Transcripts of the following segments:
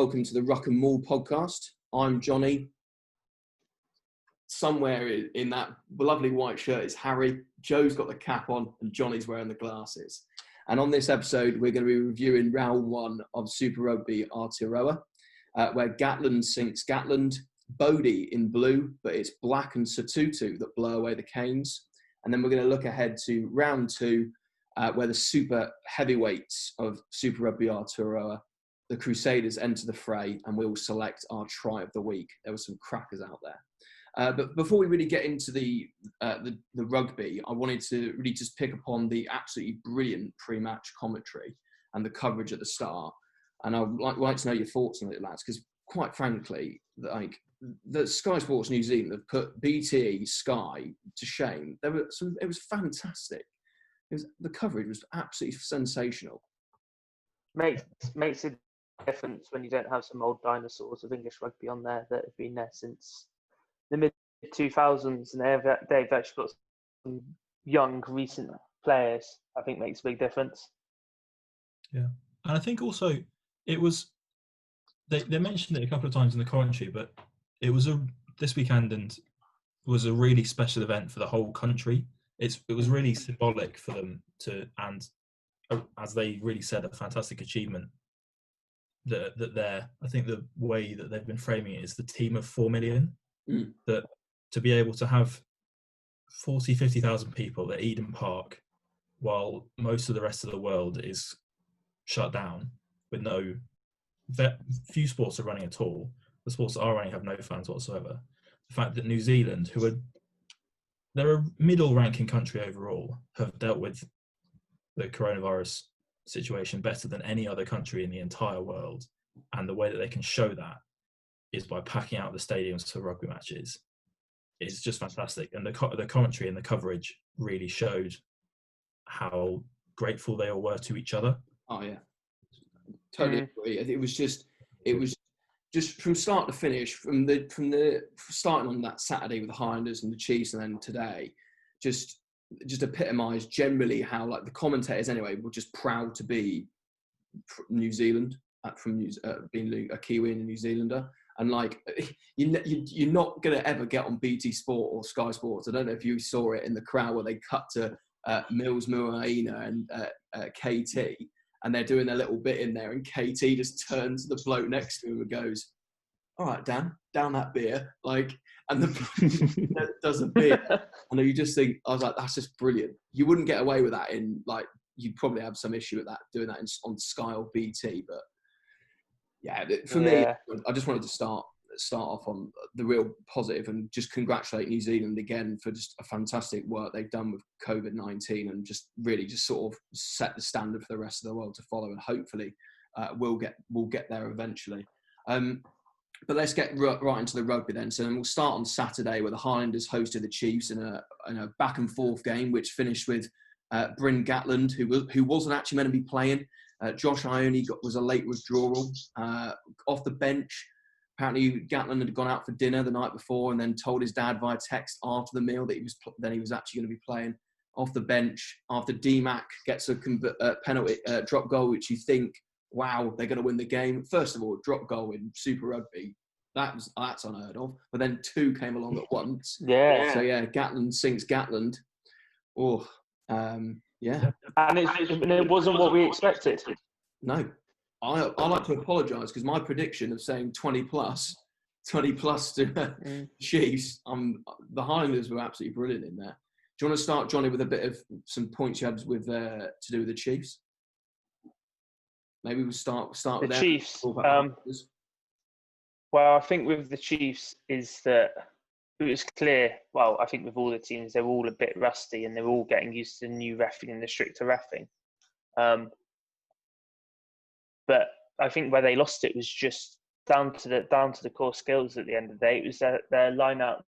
welcome to the Ruck and Maul podcast. I'm Johnny. Somewhere in that lovely white shirt is Harry. Joe's got the cap on and Johnny's wearing the glasses. And on this episode, we're going to be reviewing round 1 of Super Rugby Aotearoa, where Gatland sinks Gatland, Beaudie in blue, but it's black and Satutu that blow away the Canes. And then we're going to look ahead to round 2, where the super heavyweights of Super Rugby Aotearoa, the Crusaders, enter the fray, and we'll select our try of the week. There were some crackers out there. But before we really get into the rugby, I wanted to really just pick upon the absolutely brilliant pre-match commentary and the coverage at the start. And I'd like to know your thoughts on it, lads, because quite frankly, like the Sky Sports New Zealand have put BT Sky to shame. It was fantastic. The coverage was absolutely sensational. Makes a difference when you don't have some old dinosaurs of English rugby on there that have been there since the mid 2000s, and they've actually got some young recent players. I think makes a big difference. Yeah, and I think also it was they mentioned it a couple of times in the commentary, but it was this weekend and was a really special event for the whole country. It was really symbolic for them and as they really said, a fantastic achievement. I think the way that they've been framing it is the team of 4 million. That to be able to have 50,000 people at Eden Park while most of the rest of the world is shut down with few sports are running at all. The sports that are running have no fans whatsoever. The fact that New Zealand, they're a middle ranking country overall, have dealt with the coronavirus situation better than any other country in the entire world. And the way that they can show that is by packing out the stadiums for rugby matches. It's just fantastic. And the commentary and the coverage really showed how grateful they all were to each other. Oh yeah, totally agree. It was just from start to finish, from the starting on that Saturday with the Highlanders and the Chiefs, and then today, just epitomised generally how, like, the commentators anyway were just proud to be New Zealand, being a Kiwi and a New Zealander. And like, you're not going to ever get on BT Sport or Sky Sports. I don't know if you saw it in the crowd where they cut to Mills Muaina and KT, and they're doing their little bit in there, and KT just turns to the bloke next to him and goes, "All right, Dan, down that beer." Like, and the bloke does a beer. And you just think, I was like, that's just brilliant. You wouldn't get away with that you'd probably have some issue with that, doing that on Sky or BT, but yeah, for me, I just wanted to start off on the real positive and just congratulate New Zealand again for just a fantastic work they've done with COVID-19, and just really just sort of set the standard for the rest of the world to follow, and hopefully we'll get there eventually. But let's get right into the rugby then. So we'll start on Saturday, where the Highlanders hosted the Chiefs in a back and forth game, which finished with Bryn Gatland, who wasn't actually meant to be playing. Josh Ioane was a late withdrawal off the bench. Apparently, Gatland had gone out for dinner the night before and then told his dad via text after the meal that he was actually going to be playing off the bench after D-Mac gets a penalty drop goal, which you think, wow, they're going to win the game. First of all, drop goal in Super Rugby, that's unheard of. But then 2 came along at once. Yeah. So yeah, Gatland sinks Gatland. Oh, yeah. And it wasn't what we expected. No. I like to apologise, because my prediction of saying 20 plus to Chiefs, the Highlanders were absolutely brilliant in there. Do you want to start, Johnny, with a bit of some points you had with to do with the Chiefs? Maybe we'll start with the Chiefs. Well, I think with the Chiefs is that it was clear. Well, I think with all the teams, they're all a bit rusty and they're all getting used to the new reffing and the stricter reffing. But I think where they lost it was just down to the core skills at the end of the day. It was their line-out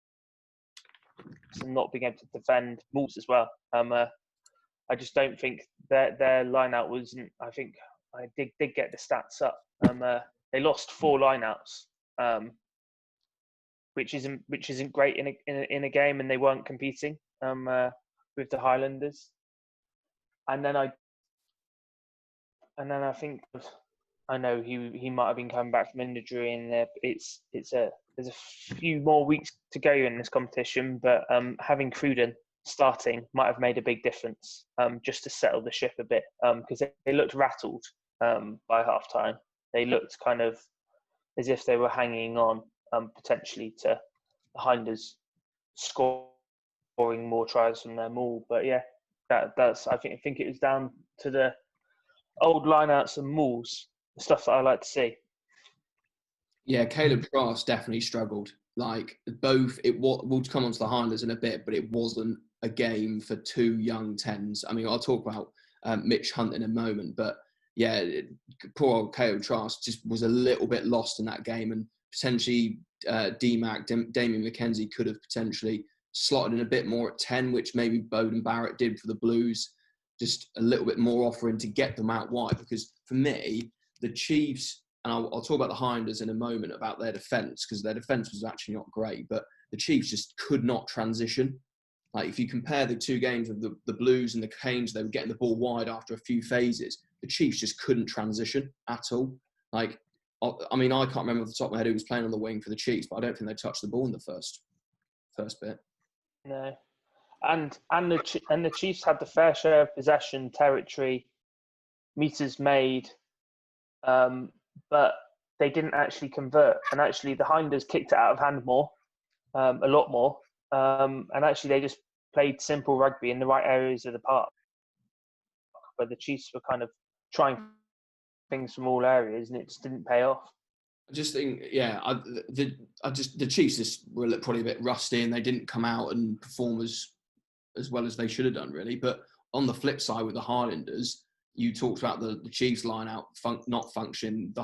and not being able to defend moves as well. I just don't think their line-out wasn't. I think I did get the stats up. They lost 4 line-outs, which isn't great in a game, and they weren't competing with the Highlanders. And then I think I know he might have been coming back from injury, and there's a few more weeks to go in this competition. But having Cruden starting might have made a big difference, just to settle the ship a bit, because they looked rattled by half time. They looked kind of as if they were hanging on potentially to the Hinders scoring more tries from their maul. But yeah, that's I think it was down to the old lineouts and mauls, the stuff that I like to see. Yeah, Caleb Trask definitely struggled. Like both, we'll come on to the Highlanders in a bit, but it wasn't a game for two young tens. I mean, I'll talk about Mitch Hunt in a moment, but yeah, poor old Caleb Trask just was a little bit lost in that game, and potentially Damien McKenzie could have potentially slotted in a bit more at 10, which maybe Beauden Barrett did for the Blues, just a little bit more offering to get them out wide. Because for me, the Chiefs, and I'll talk about the Highlanders in a moment about their defence, because their defence was actually not great, but the Chiefs just could not transition. Like if you compare the two games of the Blues and the Canes, they were getting the ball wide after a few phases. The Chiefs just couldn't transition at all. Like, I mean, I can't remember off the top of my head who was playing on the wing for the Chiefs, but I don't think they touched the ball in the first bit. No, and the Chiefs had the fair share of possession, territory, meters made, but they didn't actually convert. And actually, the Hinders kicked it out of hand more, a lot more. And actually, they just played simple rugby in the right areas of the park, where the Chiefs were kind of trying things from all areas, and it just didn't pay off. I just think, yeah, the Chiefs just were probably a bit rusty, and they didn't come out and perform as well as they should have done, really. But on the flip side, with the Highlanders, you talked about the Chiefs line out not function. The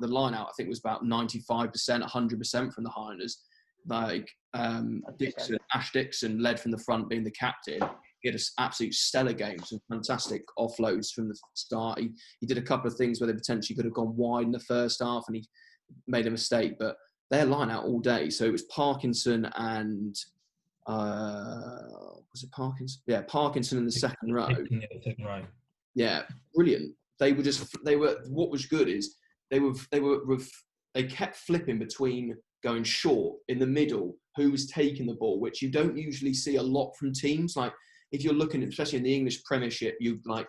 line out, I think, was about 95%, 100% from the Highlanders. Like Ash Dixon led from the front, being the captain. He had an absolute stellar game, some fantastic offloads from the start. He did a couple of things where they potentially could have gone wide in the first half, and he made a mistake. But their line out all day. So it was Parkinson and was it Parkinson? Yeah, Parkinson in the second row. Yeah, brilliant. What was good is they kept flipping between going short in the middle, who was taking the ball, which you don't usually see a lot from teams. Like if you're looking, especially in the English Premiership, you like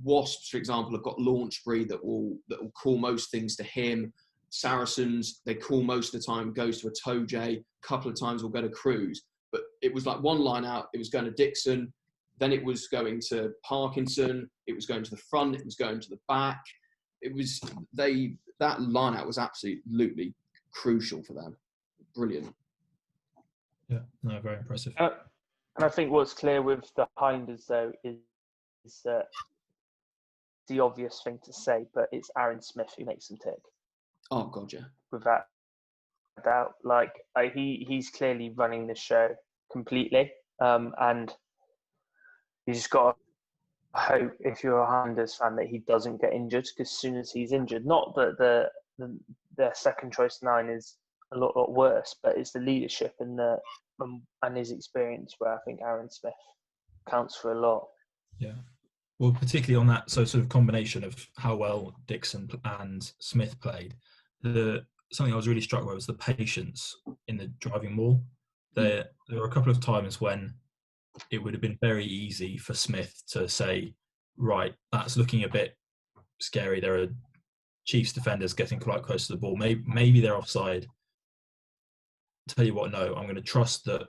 Wasps, for example, have got Launchbury that will call most things to him. Saracens, they call most of the time, goes to a Toje, a couple of times will go to Cruz. But it was like one line out, it was going to Dixon, then it was going to Parkinson, it was going to the front, it was going to the back. That line out was absolutely crucial for them. Brilliant. Yeah, no, very impressive. And I think what's clear with the Hinders, though, is that the obvious thing to say, but it's Aaron Smith who makes them tick. Oh, God, yeah. Without doubt. Like, he's clearly running the show completely. And you just got to hope, if you're a Hinders fan, that he doesn't get injured, because as soon as he's injured, not that the second choice 9 is a lot worse, but it's the leadership and his experience where I think Aaron Smith counts for a lot. Yeah. Well, particularly on that sort of combination of how well Dixon and Smith played, something I was really struck by was the patience in the driving maul. There were a couple of times when it would have been very easy for Smith to say, right, that's looking a bit scary. There are Chiefs defenders getting quite close to the ball. Maybe they're offside. Tell you what, no, I'm going to trust that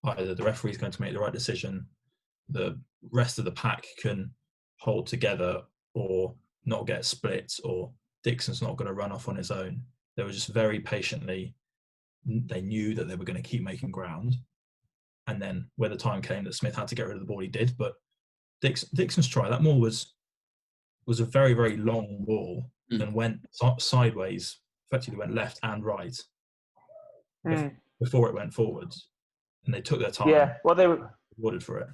either the referee is going to make the right decision, the rest of the pack can hold together or not get split, or Dixon's not going to run off on his own. They were just very patiently, they knew that they were going to keep making ground. And then when the time came that Smith had to get rid of the ball, he did. But Dixon's try, that maul was a very, very long maul and went sideways, effectively went left and right before it went forwards. And they took their time. Yeah, well, they were rewarded for it.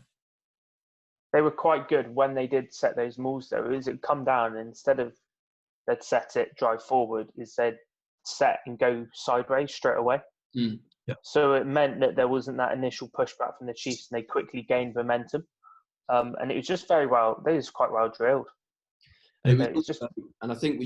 They were quite good when they did set those mauls, though. Is it come down, and instead of they'd set it, drive forward, is they'd set and go sideways straight away. Yeah. So it meant that there wasn't that initial pushback from the Chiefs, and they quickly gained momentum. And it was just very well. They was quite well drilled. And I think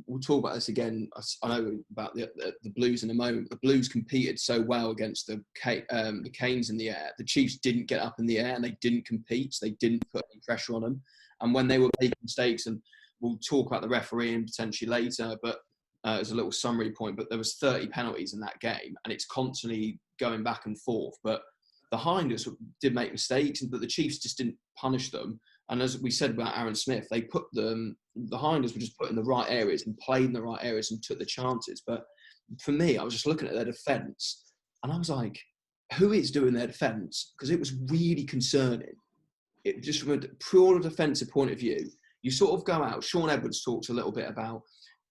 we'll talk about this again. I know about the Blues in a moment. The Blues competed so well against the Canes in the air. The Chiefs didn't get up in the air and they didn't compete. So they didn't put any pressure on them. And when they were making mistakes, and we'll talk about the refereeing potentially later, but as a little summary point, but there was 30 penalties in that game and it's constantly going back and forth. But the Highlanders did make mistakes, but the Chiefs just didn't punish them. And as we said about Aaron Smith, they put the Highlanders were just put in the right areas and played in the right areas and took the chances. But for me, I was just looking at their defence and I was like, who is doing their defence? Because it was really concerning. It just from a pure defensive point of view, you sort of go out. Sean Edwards talks a little bit about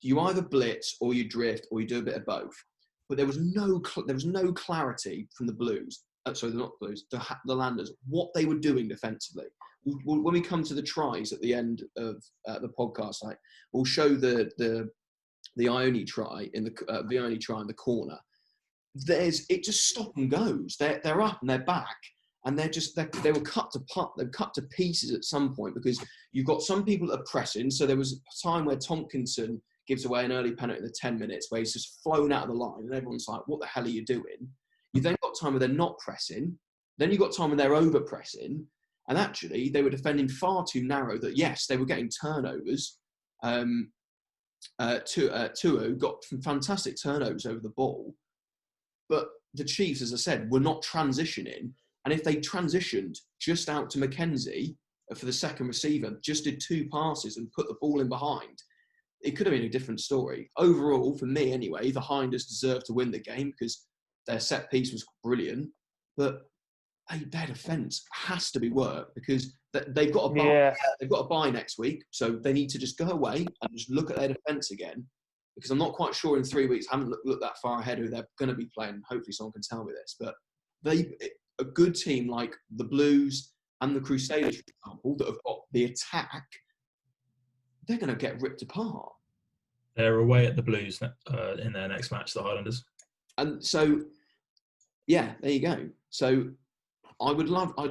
you either blitz or you drift or you do a bit of both. But there was no clarity from the Blues. Sorry, not the Blues, the Landers, what they were doing defensively. When we come to the tries at the end of the podcast, we'll show the Ioane try in the corner. It just stop and goes. They're up and they're back, and they were cut to pieces at some point because you've got some people that are pressing. So there was a time where Tompkinson gives away an early penalty in the 10 minutes where he's just flown out of the line, and everyone's like, "What the hell are you doing?" You then got time where they're not pressing. Then you've got time when they're over pressing. And actually, they were defending far too narrow that, yes, they were getting turnovers. Tuo got some fantastic turnovers over the ball. But the Chiefs, as I said, were not transitioning. And if they transitioned just out to Mackenzie for the second receiver, just did 2 passes and put the ball in behind, it could have been a different story. Overall, for me anyway, the Highlanders deserved to win the game because their set piece was brilliant. But their defence has to be worked because they've got a bye. Yeah. They've got a bye next week, so they need to just go away and just look at their defence again. Because I'm not quite sure in 3 weeks. I haven't looked that far ahead who they're going to be playing. Hopefully, someone can tell me this. But a good team like the Blues and the Crusaders, for example, that have got the attack, they're going to get ripped apart. They're away at the Blues in their next match, the Highlanders. And so, yeah, there you go. So I'd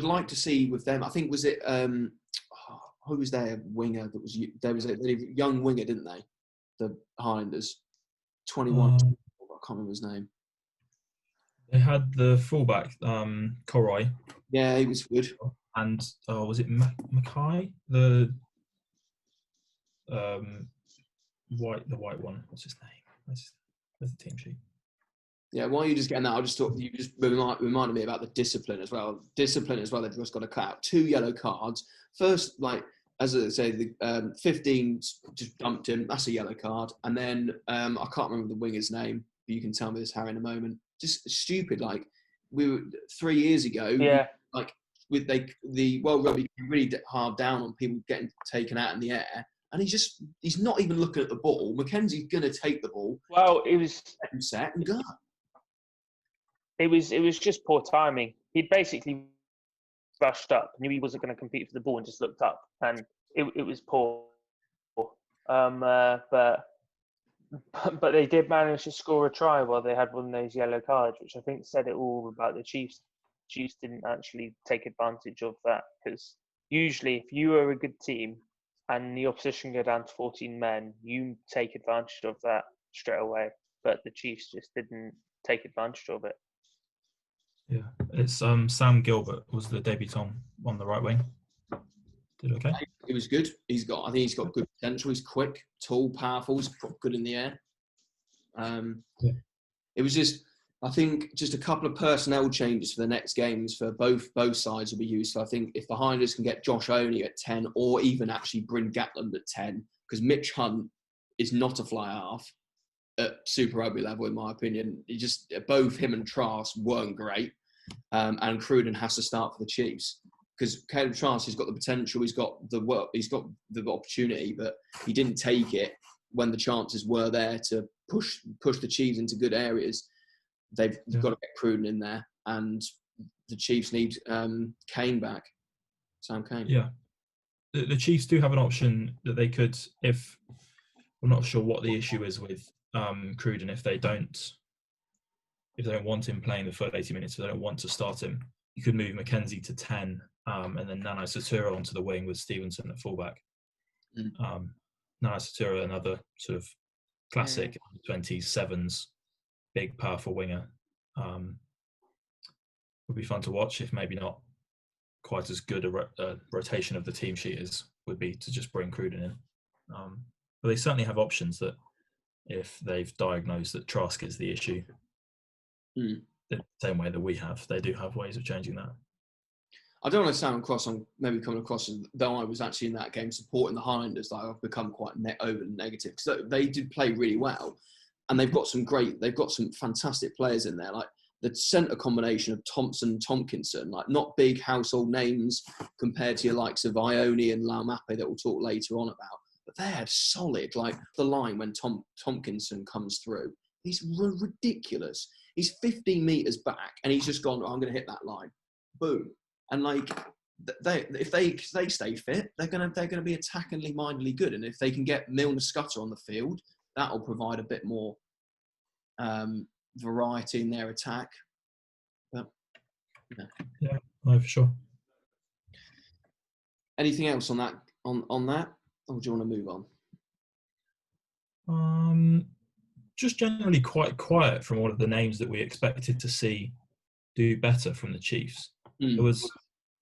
like to see with them. I think was it who was their winger that was there was a young winger, didn't they? The Highlanders, 21. I can't remember his name. They had the fullback, Corroy. Yeah, he was good. And was it Mackay? The white one. What's his name? Where's the team sheet? Yeah, while you're just getting that, I just thought you just reminded me about the discipline as well. They've just got to cut out 2 yellow cards. First, as I say, the 15 just dumped him. That's a yellow card. And then I can't remember the winger's name, but you can tell me this, Harry, in a moment. Just stupid. We were 3 years ago. Yeah. The World Rugby really hard down on people getting taken out in the air. And he's not even looking at the ball. Mackenzie's going to take the ball. Well, it was set and go. It was just poor timing. He basically rushed up, knew he wasn't going to compete for the ball, and just looked up, and it was poor. But they did manage to score a try while they had one of those yellow cards, which I think said it all about the Chiefs. Chiefs didn't actually take advantage of that because usually, if you are a good team and the opposition go down to 14 men, you take advantage of that straight away. But the Chiefs just didn't take advantage of it. Yeah, it's Sam Gilbert was the debutant on the right wing. Did okay. He was good. I think he's got good potential. He's quick, tall, powerful. He's good in the air. It was just, I think, just a couple of personnel changes for the next games for both sides will be useful. I think if the Highlanders can get Josh Oney at 10, or even actually bring Gatland at 10, because Mitch Hunt is not a fly half at Super Rugby level, in my opinion. Both him and Trask weren't great. And Cruden has to start for the Chiefs because Caleb Trask has got the potential, he's got the work, he's got the opportunity, but he didn't take it when the chances were there to push the Chiefs into good areas. They've got to get Cruden in there, and the Chiefs need Kane back, Sam Kane. Yeah, the Chiefs do have an option that they could, if I'm not sure what the issue is with Cruden, if they don't want him playing the full 80 minutes, if they don't want to start him, you could move Mackenzie to 10 and then Nano Satura onto the wing with Stevenson at fullback. Aotearoa, another sort of classic 27s, big, powerful winger. Would be fun to watch if maybe not quite as good a rotation of the team sheet as would be to just bring Cruden in. But they certainly have options that if they've diagnosed that Trask is the issue, the same way that we have, they do have ways of changing that. I don't want to sound across on maybe coming across as though I was actually in that game supporting the Highlanders. Like I've become quite over negative because they did play really well, and they've got some fantastic players in there. Like the centre combination of Thompson and Tompkinson, like not big household names compared to your likes of Ione and Laumape that we'll talk later on about, but they had solid. Like the line when Tompkinson comes through, he's ridiculous. He's 15 metres back and he's just gone, I'm going to hit that line, boom. And like if they stay fit, they're gonna be attackingly mindedly good. And if they can get Milner Scudder on the field, that'll provide a bit more variety in their attack. But yeah, no, for sure. Anything else on that? On that, or do you want to move on? Just generally quite quiet from all of the names that we expected to see do better from the Chiefs. It was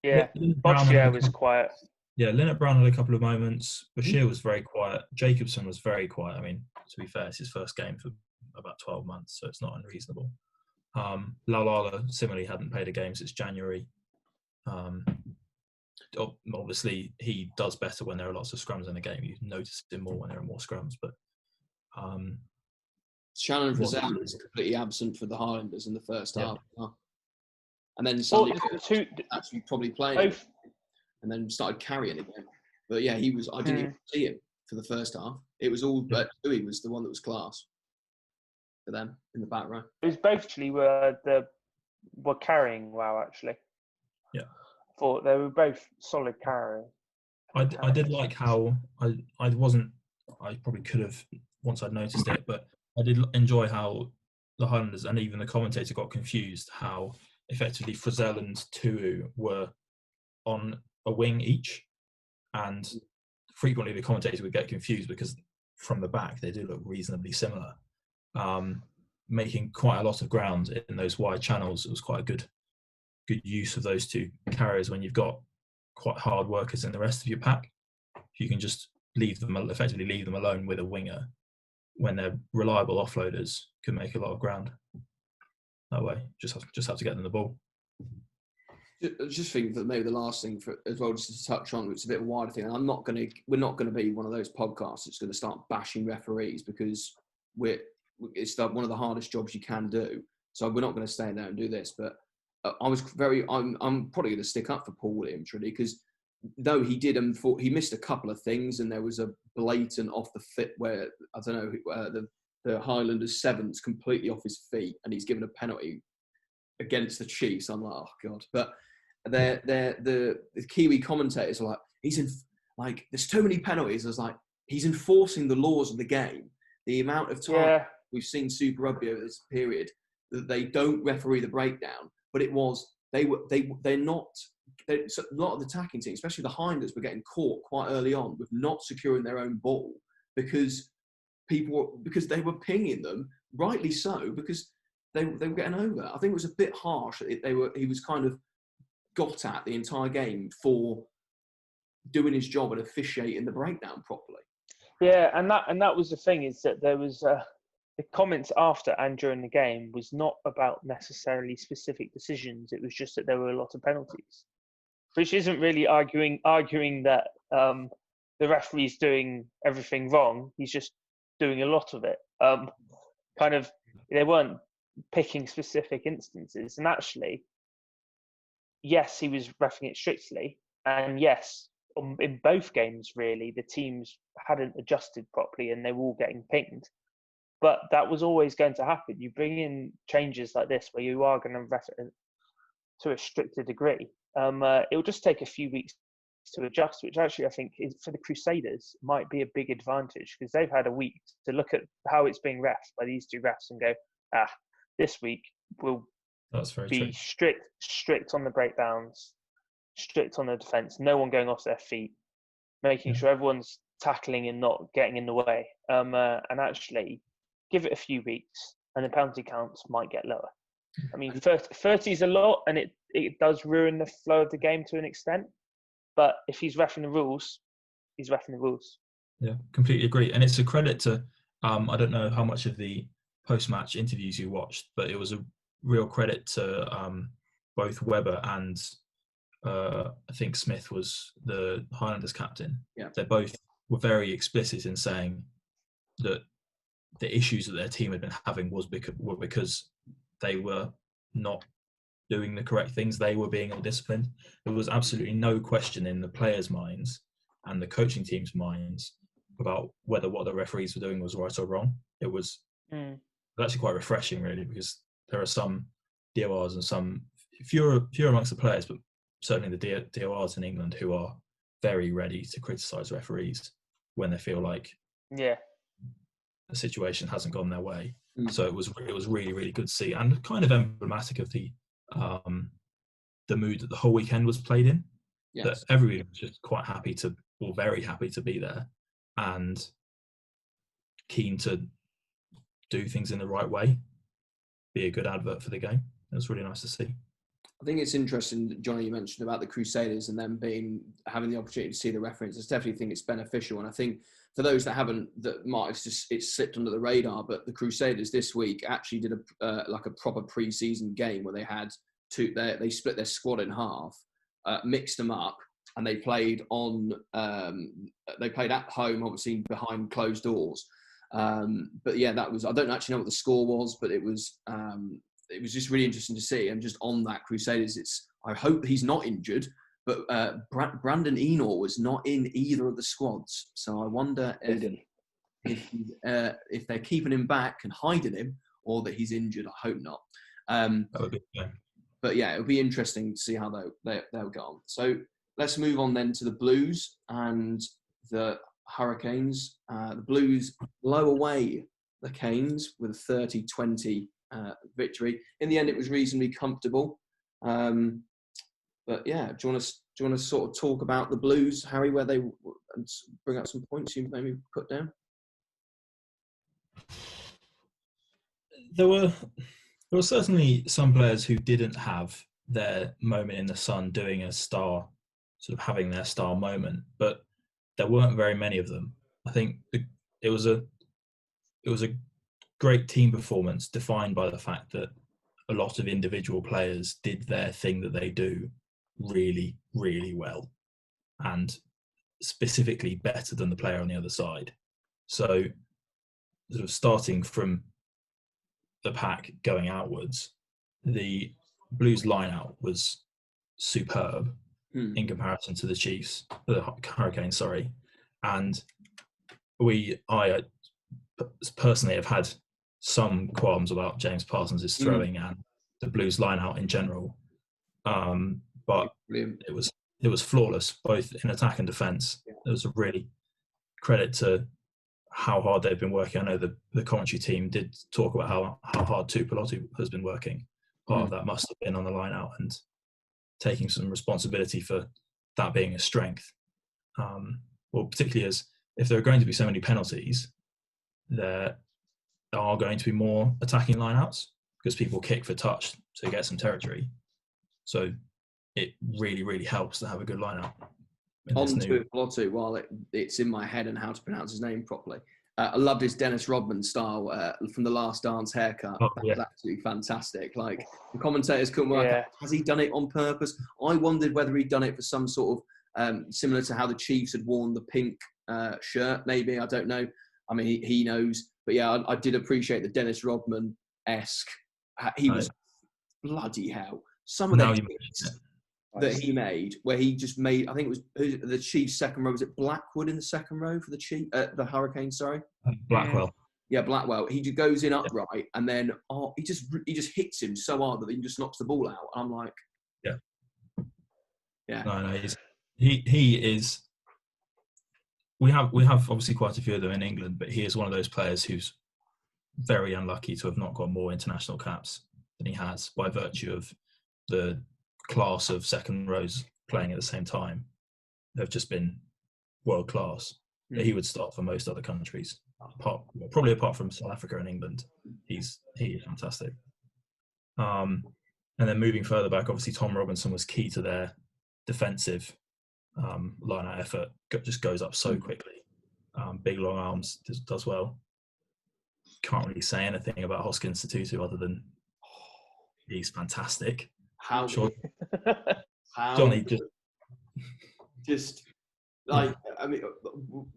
Boccia was quiet. Yeah, Linnett Brown had a couple of moments. Bashir was very quiet. Jacobson was very quiet. I mean, to be fair, it's his first game for about 12 months, so it's not unreasonable. Laulala similarly hadn't played a game since January. Obviously, he does better when there are lots of scrums in a game. You notice him more when there are more scrums. But Shannon Frizzell was completely absent for the Highlanders in the first half. And then suddenly actually probably playing and then started carrying again. But yeah, he was. I didn't even see him for the first half. It was all, but Louis was the one that was class for them in the back row. It was both actually were carrying well actually. Yeah, I thought they were both solid carrying. I did like how I probably could have once I'd noticed it, but I did enjoy how the Highlanders and even the commentator got confused how effectively Frizzell and Tu'u were on a wing each, and frequently the commentator would get confused because from the back they do look reasonably similar, making quite a lot of ground in those wide channels. It was quite a good use of those two carriers when you've got quite hard workers in the rest of your pack. If you can just effectively leave them alone with a winger when they're reliable offloaders, can make a lot of ground that way. Just have to get them the ball. I just think that maybe the last thing as well, just to touch on, it's a bit of a wider thing. And we're not going to be one of those podcasts that's going to start bashing referees because it's one of the hardest jobs you can do. So we're not going to stand there and do this. But I'm probably going to stick up for Paul Williams really, because though he missed a couple of things and there was a blatant off the fit where I don't know the Highlanders 7's completely off his feet and he's given a penalty against the Chiefs. I'm like, oh god! But the Kiwi commentators are like, there's too many penalties. I was like, he's enforcing the laws of the game. The amount of time we've seen Super Rugby over this period that they don't referee the breakdown, but it was they're not. A lot of the attacking teams, especially the Highlanders, were getting caught quite early on with not securing their own ball because they were pinging them, rightly so, because they were getting over. I think it was a bit harsh. He was kind of got at the entire game for doing his job and officiating the breakdown properly. Yeah, and that was the thing, is that there was the comments after and during the game was not about necessarily specific decisions. It was just that there were a lot of penalties, which isn't really arguing that the referee's doing everything wrong. He's just doing a lot of it. They weren't picking specific instances. And actually, yes, he was reffing it strictly. And yes, in both games, really, the teams hadn't adjusted properly and they were all getting pinged. But that was always going to happen. You bring in changes like this where you are going to ref it to a stricter degree. It'll just take a few weeks to adjust, which actually I think is, for the Crusaders, might be a big advantage because they've had a week to look at how it's being refed by these two refs and go, this week we'll be strict on the breakdowns, strict on the defence, no one going off their feet, making sure everyone's tackling and not getting in the way. And actually, give it a few weeks, and the penalty counts might get lower. I mean, 30 is a lot, and it does ruin the flow of the game to an extent. But if he's reffing the rules, he's reffing the rules. Yeah, completely agree. And it's a credit to, I don't know how much of the post-match interviews you watched, but it was a real credit to both Webber and I think Smith was the Highlanders captain. Yeah. They both were very explicit in saying that the issues that their team had been having were because they were not doing the correct things. They were being ill-disciplined. There was absolutely no question in the players' minds and the coaching team's minds about whether what the referees were doing was right or wrong. It was actually quite refreshing, really, because there are some DORs and some fewer amongst the players, but certainly the DORs in England who are very ready to criticise referees when they feel like the situation hasn't gone their way. So it was really, really good to see, and kind of emblematic of the mood that the whole weekend was played in. Yes. That everybody was just quite happy to, or very happy to be there, and keen to do things in the right way, be a good advert for the game. It was really nice to see. I think it's interesting, Johnny, you mentioned about the Crusaders and them having the opportunity to see the reference. I definitely think it's beneficial. And I think for those that might have it's slipped under the radar, but the Crusaders this week actually did a proper pre-season game where they had they split their squad in half, mixed them up, and they played at home, obviously behind closed doors. But yeah, I don't actually know what the score was, but it was just really interesting to see. And just on that Crusaders, I hope he's not injured, but Brandon Enor was not in either of the squads. So I wonder if they're keeping him back and hiding him, or that he's injured. I hope not. That would be fun. But yeah, it'll be interesting to see how they'll go on. So let's move on then to the Blues and the Hurricanes. The Blues blow away the Canes with a 30-20 victory. In the end, it was reasonably comfortable. But yeah, do you want to sort of talk about the Blues, Harry, where they bring up some points you maybe put down? There were certainly some players who didn't have their moment in the sun, doing a star, sort of having their star moment, but there weren't very many of them. I think it was a great team performance defined by the fact that a lot of individual players did their thing that they do really, really well, and specifically better than the player on the other side. So sort of starting from the pack going outwards, the Blues line-out was superb in comparison to the Hurricanes, sorry. And I personally have had some qualms about James Parsons' throwing and the Blues line-out in general. But it was flawless, both in attack and defence. Yeah. It was a really credit to how hard they've been working. I know the commentary team did talk about how hard Tuipulotu has been working. Part of that must have been on the line out and taking some responsibility for that being a strength. Well, particularly as if there are going to be so many penalties, there are going to be more attacking lineouts because people kick for touch to get some territory. So it really, really helps to have a good lineout. On to Tuipulotu, while it's in my head and how to pronounce his name properly. I loved his Dennis Rodman style from The Last Dance haircut. That was absolutely fantastic. Like, the commentators couldn't work out, has he done it on purpose? I wondered whether he'd done it for some sort of, similar to how the Chiefs had worn the pink shirt, maybe. I don't know. I mean, he knows. But yeah, I did appreciate the Dennis Rodman-esque. He was bloody hell. Some of them that he made, where he just made, I think it was the Chiefs' second row. Was it Blackwood in the second row for the Hurricanes? Sorry, Blackwell. Yeah, Blackwell. He just goes in upright, and then he just hits him so hard that he just knocks the ball out. I'm like, yeah. No, he is. We have obviously quite a few of them in England, but he is one of those players who's very unlucky to have not got more international caps than he has by virtue of the class of second rows playing at the same time. They've just been world class. that he would start for most other countries, probably apart from South Africa and England. He is fantastic. And then moving further back, obviously Tom Robinson was key to their defensive line-out effort. Just goes up so quickly. Big long arms, does well. Can't really say anything about Hoskins Tutu other than he's fantastic. How Johnny just like, I mean,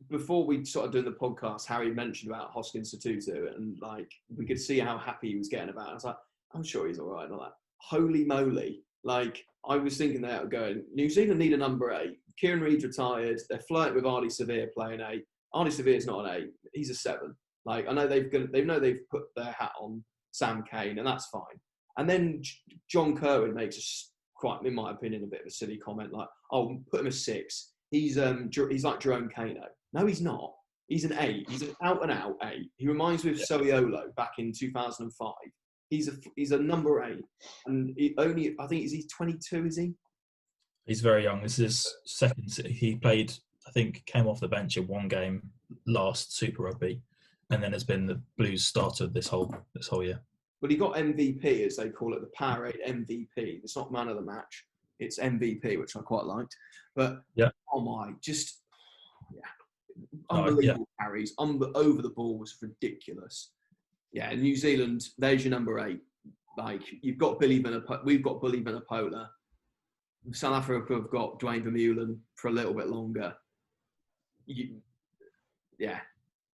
before we started doing the podcast, Harry mentioned about Hoskins Tutu, and like we could see how happy he was getting about it. I was like, I'm sure he's all right and all that. Holy moly. Like, I was thinking that going, New Zealand need a number 8. Kieran Reid's retired. They're flirting with Ardy Severe playing 8. Ardy Severe's not an 8. He's a 7. Like, I know they've put their hat on Sam Cane, and that's fine. And then John Kerwin makes quite, in my opinion, a bit of a silly comment like, "Oh, put him as 6. He's like Jerome Kano." No, he's not. He's an 8. He's an out and out 8. He reminds me of Soiolo back in 2005. He's a number 8, and I think he's 22. Is he? He's very young. This is his second. He played, I think, came off the bench in one game last Super Rugby, and then has been the Blues starter this whole year. But he got MVP, as they call it, the Powerade MVP. It's not man of the match. It's MVP, which I quite liked. But unbelievable carries. Over the ball was ridiculous. Yeah, New Zealand, there's your number 8. Like, you've got we've got Billy Vanapola. South Africa have got Dwayne Vermeulen for a little bit longer.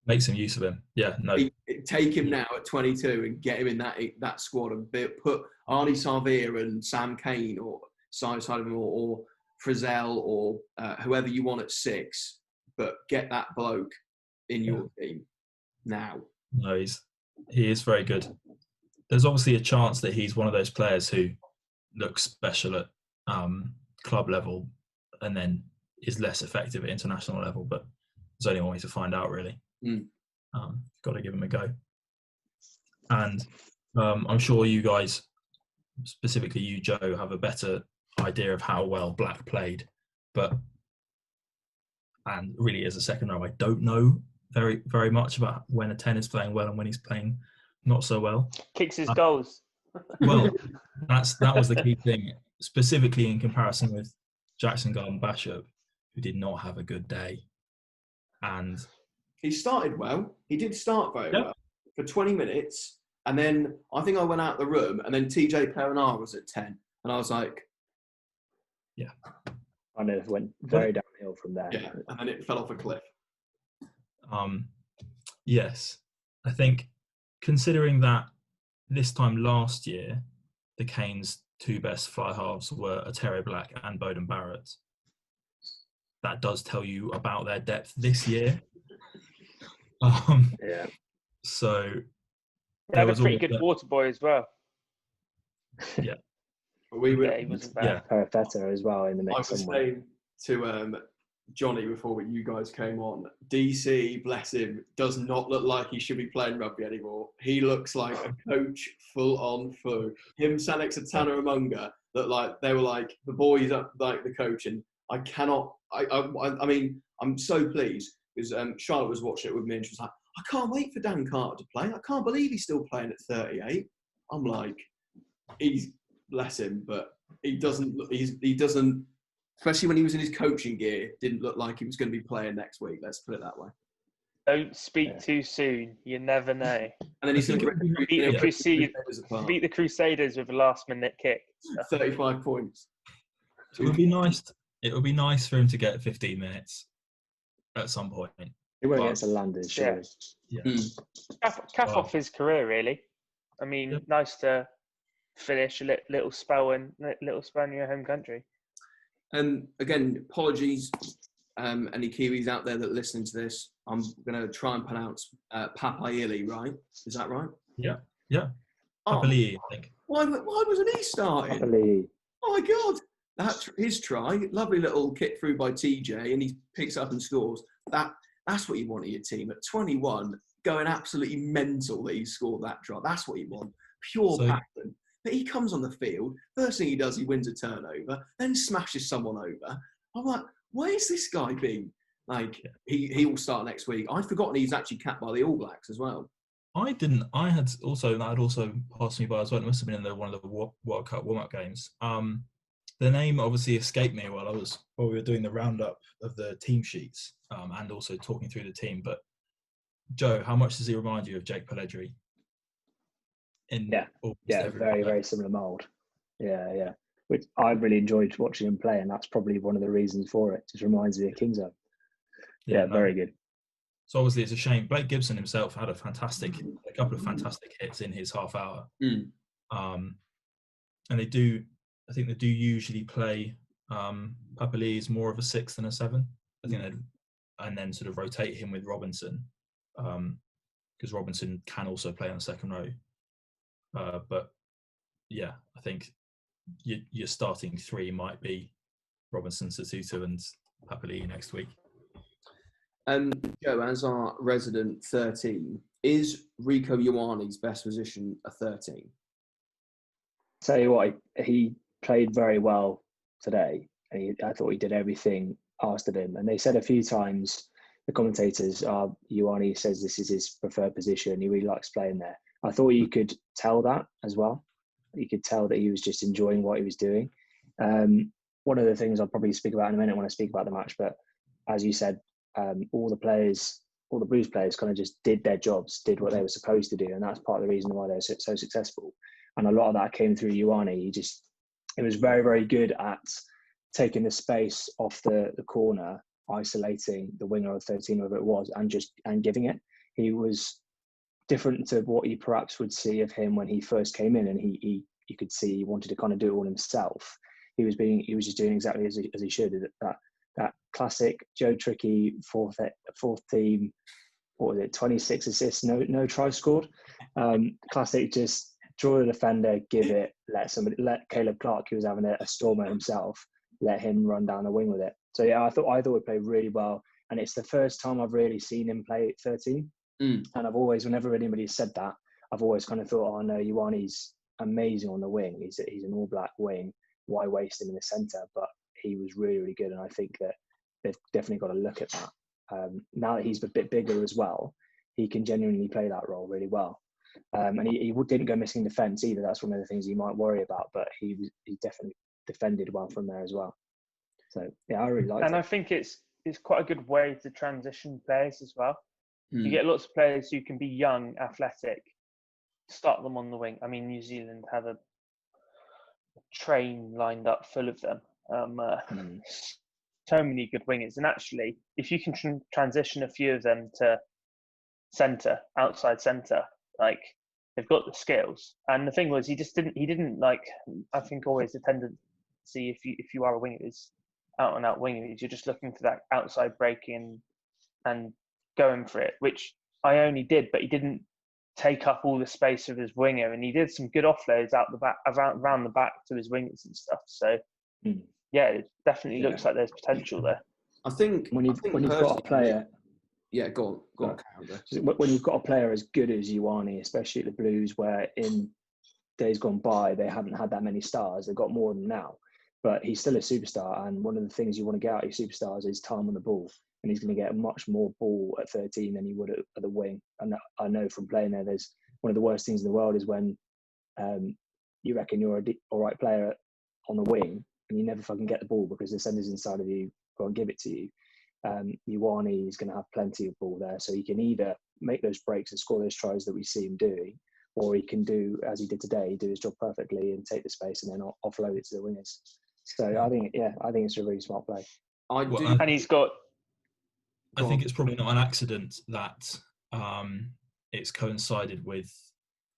Make some use of him. Yeah, no. Take him now at 22 and get him in that squad and put Arnie Sarvia and Sam Cane or side of him or Frizzell or whoever you want at 6, but get that bloke in your team now. No, he is very good. There's obviously a chance that he's one of those players who looks special at club level and then is less effective at international level, but there's only one way to find out, really. Got to give him a go. And I'm sure you guys, specifically you, Joe, have a better idea of how well Black played, and really as a second row, I don't know very, very much about when a 10 is playing well and when he's playing not so well. Kicks his goals. Well, that was the key thing, specifically in comparison with Jackson Garden-Bachop, who did not have a good day. And he started well. He did start very well for 20 minutes. And then I think I went out the room and then TJ Perenara was at 10. And I was like... Yeah. I know it went very downhill from there. Yeah, and then it fell off a cliff. Yes. I think considering that this time last year, the Canes' 2 best fly halves were Aotearoa Black and Beaudie Barrett, that does tell you about their depth this year. So they had a pretty good water boy as well. Yeah. He wasn't bad. Perfetta as well in the mix. I was saying to Johnny before you guys came on, DC, bless him, does not look like he should be playing rugby anymore. He looks like a coach full on foo. Him, Sanex and Tanner Amunga, that like they were like the boys up like the coach, and I mean, I'm so pleased because Charlotte was watching it with me and she was like, I can't wait for Dan Carter to play. I can't believe he's still playing at 38. I'm like, he's bless him, but he doesn't, especially when he was in his coaching gear, didn't look like he was going to be playing next week. Let's put it that way. Don't speak too soon. You never know. And then he's going to beat the Crusaders with a last-minute kick. 35 points. It would be nice. It would be nice for him to get 15 minutes at some point. He won't get to London, surely. Yeah. Cap off his career, really. I mean, nice to finish a little spell in your home country. And again, apologies, any Kiwis out there that are listening to this. I'm going to try and pronounce Papaili, right? Is that right? Yeah. Papali'i, I think. Why wasn't he starting? Papali'i. Oh my God. That's his try. Lovely little kick through by TJ, and he picks up and scores. That's what you want in your team. At 21, going absolutely mental that he scored that try. That's what you want. Pure passion. But he comes on the field. First thing he does, he wins a turnover, then smashes someone over. I'm like, where's this guy been? Like he will start next week. I'd forgotten he's actually capped by the All Blacks as well. I didn't. That had also passed me by as well. It must have been in one of the World Cup warm-up games. The name obviously escaped me while we were doing the roundup of the team sheets and also talking through the team. But Joe, how much does he remind you of Jake Pelledri? Very, very similar mould. Yeah. Which I really enjoyed watching him play, and that's probably one of the reasons for it. Just reminds me of King's. Very good. So obviously it's a shame. Blake Gibson himself had a couple of fantastic hits in his half hour. And I think they do usually play Papali'i more of a 6 than a 7. I think and then sort of rotate him with Robinson, because Robinson can also play on the second row. But yeah, I think your starting 3 might be Robinson, Satutu, and Papali'i next week. Joe, as our resident 13, is Rieko Ioane's best position a 13? Tell you what, he played very well today. I thought he did everything asked of him. And they said a few times, the commentators, Ioane says this is his preferred position. He really likes playing there. I thought you could tell that as well. You could tell that he was just enjoying what he was doing. One of the things I'll probably speak about in a minute when I speak about the match, but as you said, all the Blues players kind of just did their jobs, did what they were supposed to do. And that's part of the reason why they're so successful. And a lot of that came through Ioane. He was very, very good at taking the space off the corner, isolating the winger or 13, whatever it was, and giving it. He was different to what you perhaps would see of him when he first came in, and you could see he wanted to kind of do it all himself. He was just doing exactly as he should. That classic Joe Tricky fourth team, what was it, 26 assists, no try scored. Classic, just draw the defender, give it, let Caleb Clark, who was having a stormer himself, let him run down the wing with it. So yeah, I thought he played really well, and it's the first time I've really seen him play at 13. And I've always, whenever anybody said that, I've always kind of thought, oh no, Ioane's amazing on the wing. He's an All Black wing. Why waste him in the centre? But he was really, really good, and I think that they've definitely got to look at that. Now that he's a bit bigger as well, he can genuinely play that role really well. And he didn't go missing defence either. That's one of the things you might worry about, but he definitely defended well from there as well. So yeah, I really liked it. And I think it's quite a good way to transition players as well. You get lots of players who can be young, athletic, start them on the wing. I mean, New Zealand have a train lined up full of them. So many good wingers. And actually, if you can transition a few of them to centre, outside centre, like, they've got the skills. And the thing was, he didn't like, I think always the tendency, if you are a winger, is out and out winger, you're just looking for that outside breaking and going for it, which I only did, but he didn't take up all the space of his winger, and he did some good offloads out the back, around the back to his wingers and stuff. So yeah, it definitely looks like there's potential there. I think when you've got a player, go on. When you've got a player as good as Ioane, especially at the Blues, where in days gone by they haven't had that many stars, they've got more than now, but he's still a superstar. And one of the things you want to get out of your superstars is time on the ball. And he's going to get much more ball at 13 than he would at the wing. And I know from playing there, there's one of the worst things in the world is when you reckon you're all right player on the wing and you never fucking get the ball because the centre's inside of you, go and give it to you. Ioane is going to have plenty of ball there. So he can either make those breaks and score those tries that we see him doing, or he can do, as he did today, do his job perfectly and take the space and then offload it to the wingers. So I think it's a really smart play. And he's got... I think it's probably not an accident that it's coincided with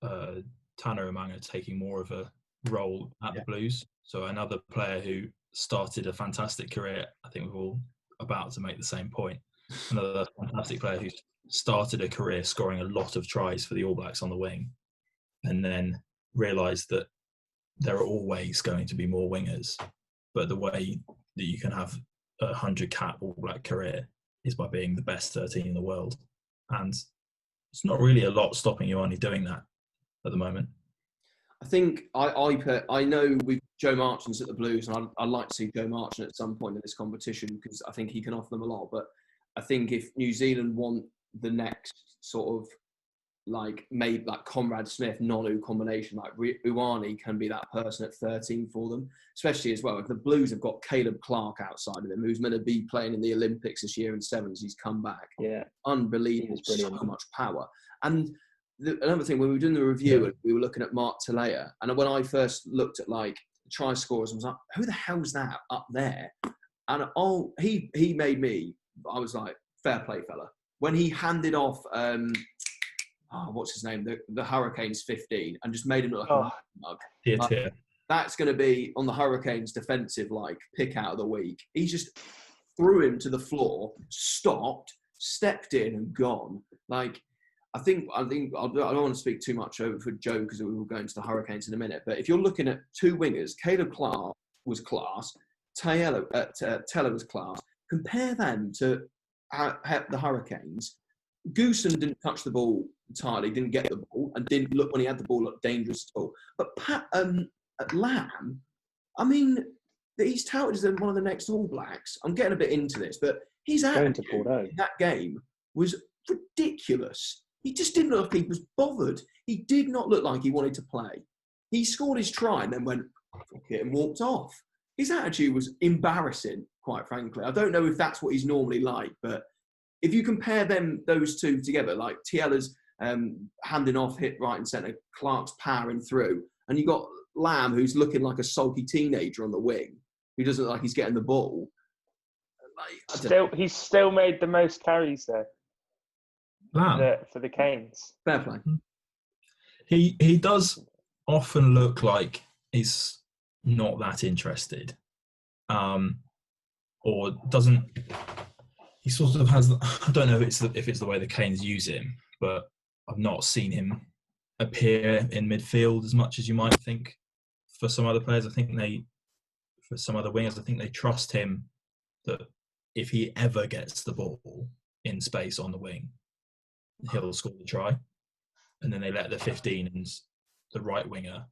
Tanner Umaga taking more of a role at the Blues. So another player who started a fantastic career, I think we're all about to make the same point. Another fantastic player who started a career scoring a lot of tries for the All Blacks on the wing, and then realised that there are always going to be more wingers. But the way that you can have a 100-cap All Black career is by being the best 13 in the world. And it's not really a lot stopping Ioane doing that at the moment. I think I know with Joe Marchant's at the Blues, and I'd like to see Joe Marchant at some point in this competition because I think he can offer them a lot. But I think if New Zealand want the next sort of like made like Conrad Smith Nonu combination, like Ioane can be that person at 13 for them, especially as well. Like the Blues have got Caleb Clark outside of him, who's meant to be playing in the Olympics this year in sevens. He's come back. Yeah, unbelievable, so much power. And another thing, when we were doing the review, we were looking at Mark Talea, and when I first looked at like try scorers, I was like, who the hell's that up there? And he made me. I was like, fair play, fella. When he handed off. What's his name? The Hurricanes 15, and just made him look like a mug. Like, that's going to be on the Hurricanes defensive like pick out of the week. He just threw him to the floor, stopped, stepped in, and gone. Like I think I don't want to speak too much over for Joe because we will go into the Hurricanes in a minute. But if you're looking at two wingers, Caleb Clark was class, Teller was class. Compare them to the Hurricanes. Goosen didn't touch the ball entirely, didn't get the ball, and didn't look when he had the ball look dangerous at all. But at Lamb, I mean, he's touted as one of the next All Blacks. I'm getting a bit into this, but his attitude in that game was ridiculous. He just didn't look like he was bothered. He did not look like he wanted to play. He scored his try and then went, fuck it, and walked off. His attitude was embarrassing, quite frankly. I don't know if that's what he's normally like, but if you compare those two together, like Tiela's handing off, hit right and centre, Clark's powering through, and you got Lamb, who's looking like a sulky teenager on the wing, who doesn't look like he's getting the ball. He's still made the most carries though. Lamb for the Canes. Fair play. He does often look like he's not that interested, or doesn't. He sort of has. I don't know if it's the way the Canes use him, but I've not seen him appear in midfield as much as you might think. For some other players, for some other wingers, I think they trust him that if he ever gets the ball in space on the wing, he'll score the try, and then they let the 15 and the right winger